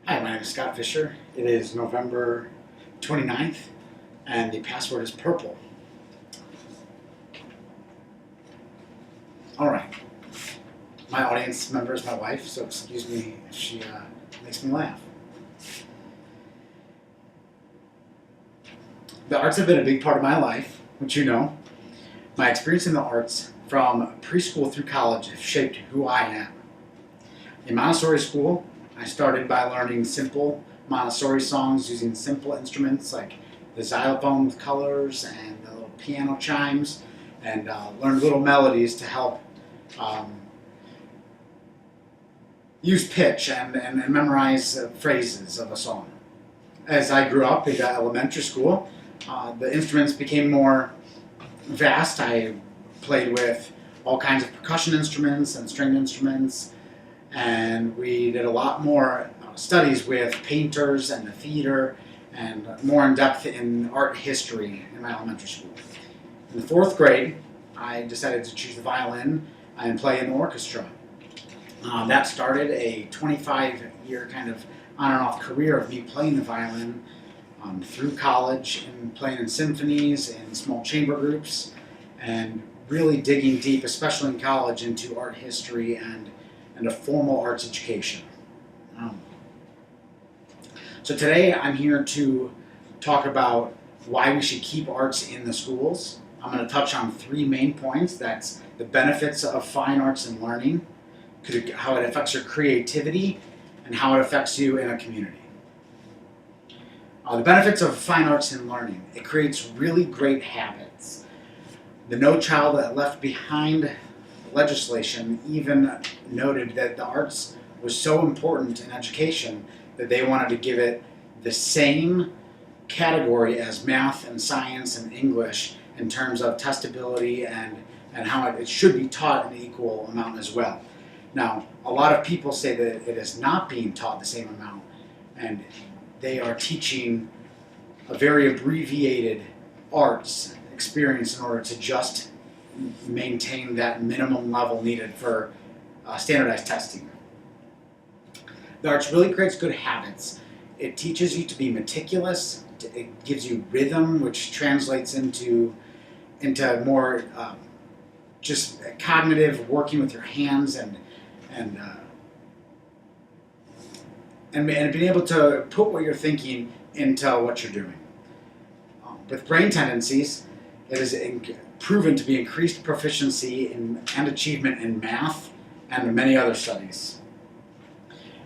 Hi, my name is Scott Fisher. It is November 29th, and the password is purple. All right. My audience member is my wife, so excuse me if she makes me laugh. The arts have been a big part of my life, which you know. My experience in the arts from preschool through college have shaped who I am. In Montessori school, I started by learning simple Montessori songs using simple instruments like the xylophone with colors and the little piano chimes, and learned little melodies to help use pitch and memorize phrases of a song. As I grew up in elementary school, the instruments became more vast. I played with all kinds of percussion instruments and stringed instruments, and we did a lot more studies with painters and the theater, and more in depth in art history in my elementary school. In the fourth grade, I decided to choose the violin and play in the orchestra. That started a 25-year kind of on and off career of me playing the violin through college and playing in symphonies and small chamber groups, and really digging deep, especially in college, into art history and a formal arts education. So today I'm here to talk about why we should keep arts in the schools. I'm going to touch on three main points. That's the benefits of fine arts and learning, how it affects your creativity, and how it affects you in a community. The benefits of fine arts and learning. It creates really great habits. The No Child Left Behind legislation even noted that the arts was so important in education that they wanted to give it the same category as math and science and English in terms of testability and how it should be taught an equal amount as well. Now, a lot of people say that it is not being taught the same amount, and they are teaching a very abbreviated arts experience in order to just maintain that minimum level needed for standardized testing. The arts really creates good habits. It teaches you to be meticulous. It gives you rhythm, which translates into more just cognitive working with your hands and being able to put what you're thinking into what you're doing. With brain tendencies, it is proven to be increased proficiency and achievement in math and many other studies.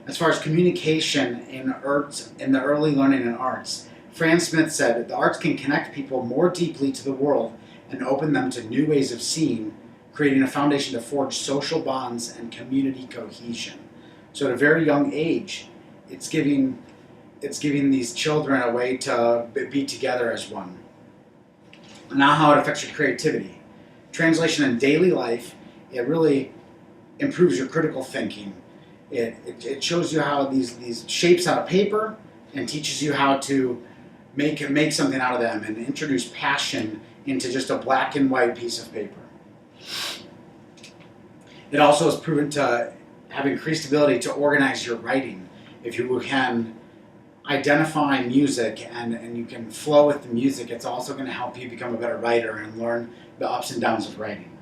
As far as communication in the early learning in arts, Fran Smith said that the arts can connect people more deeply to the world and open them to new ways of seeing, creating a foundation to forge social bonds and community cohesion. So at a very young age, it's giving these children a way to be together as one. Now how it affects your creativity. Translation in daily life, it really improves your critical thinking. It shows you how these shapes out of paper and teaches you how to make something out of them and introduce passion into just a black and white piece of paper. It also is proven to have increased ability to organize your writing. If you can identify music and you can flow with the music, it's also going to help you become a better writer and learn the ups and downs of writing.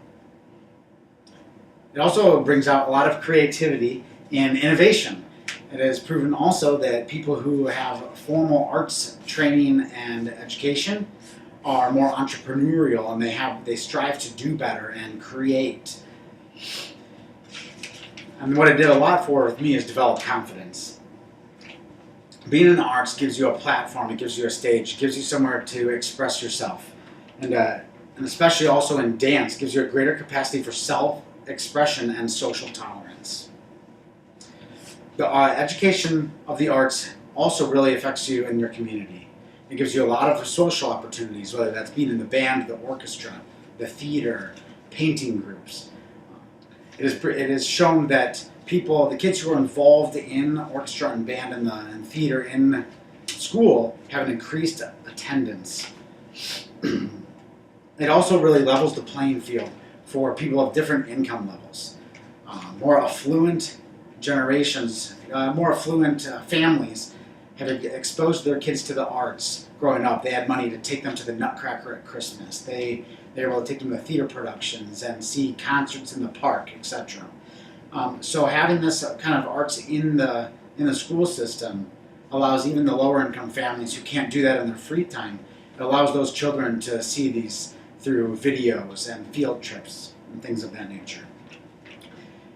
It also brings out a lot of creativity and innovation. It is proven also that people who have formal arts training and education are more entrepreneurial, and they strive to do better and create. And what it did a lot for with me is develop confidence. Being in the arts gives you a platform, it gives you a stage, it gives you somewhere to express yourself. And especially also in dance, gives you a greater capacity for self-expression and social tolerance. The education of the arts also really affects you in your community. It gives you a lot of social opportunities, whether that's being in the band, the orchestra, the theater, painting groups. It is shown that the kids who are involved in orchestra and band and theater in school have an increased attendance. It also really levels the playing field for people of different income levels. More affluent generations, more affluent families have exposed their kids to the arts growing up. They had money to take them to the Nutcracker at Christmas. They were able to take them to theater productions and see concerts in the park, etc. So having this kind of arts in the school system allows even the lower income families who can't do that in their free time, it allows those children to see these through videos and field trips and things of that nature.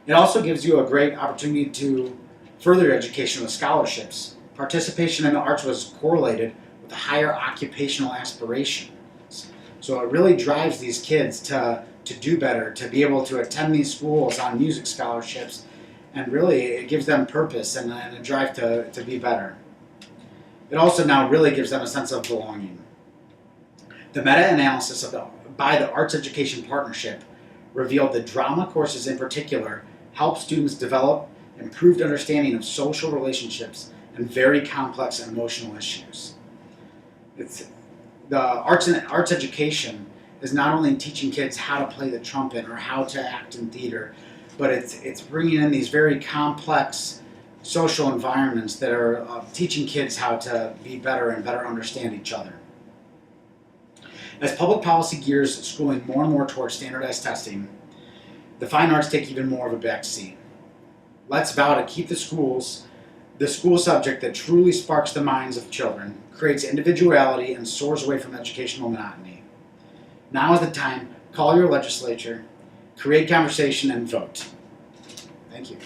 It also gives you a great opportunity to further your education with scholarships. Participation in the arts was correlated with a higher occupational aspirations. So it really drives these kids to do better, to be able to attend these schools on music scholarships, and really it gives them purpose and a drive to be better. It also now really gives them a sense of belonging. The meta-analysis by the Arts Education Partnership revealed that drama courses in particular help students develop improved understanding of social relationships and very complex emotional issues. The arts education is not only teaching kids how to play the trumpet or how to act in theater, but it's bringing in these very complex social environments that are teaching kids how to be better and better understand each other. As public policy gears schooling more and more towards standardized testing, the fine arts take even more of a backseat. Let's vow to keep the school subject that truly sparks the minds of children, creates individuality, and soars away from educational monotony. Now is the time. Call your legislature, create conversation, and vote. Thank you.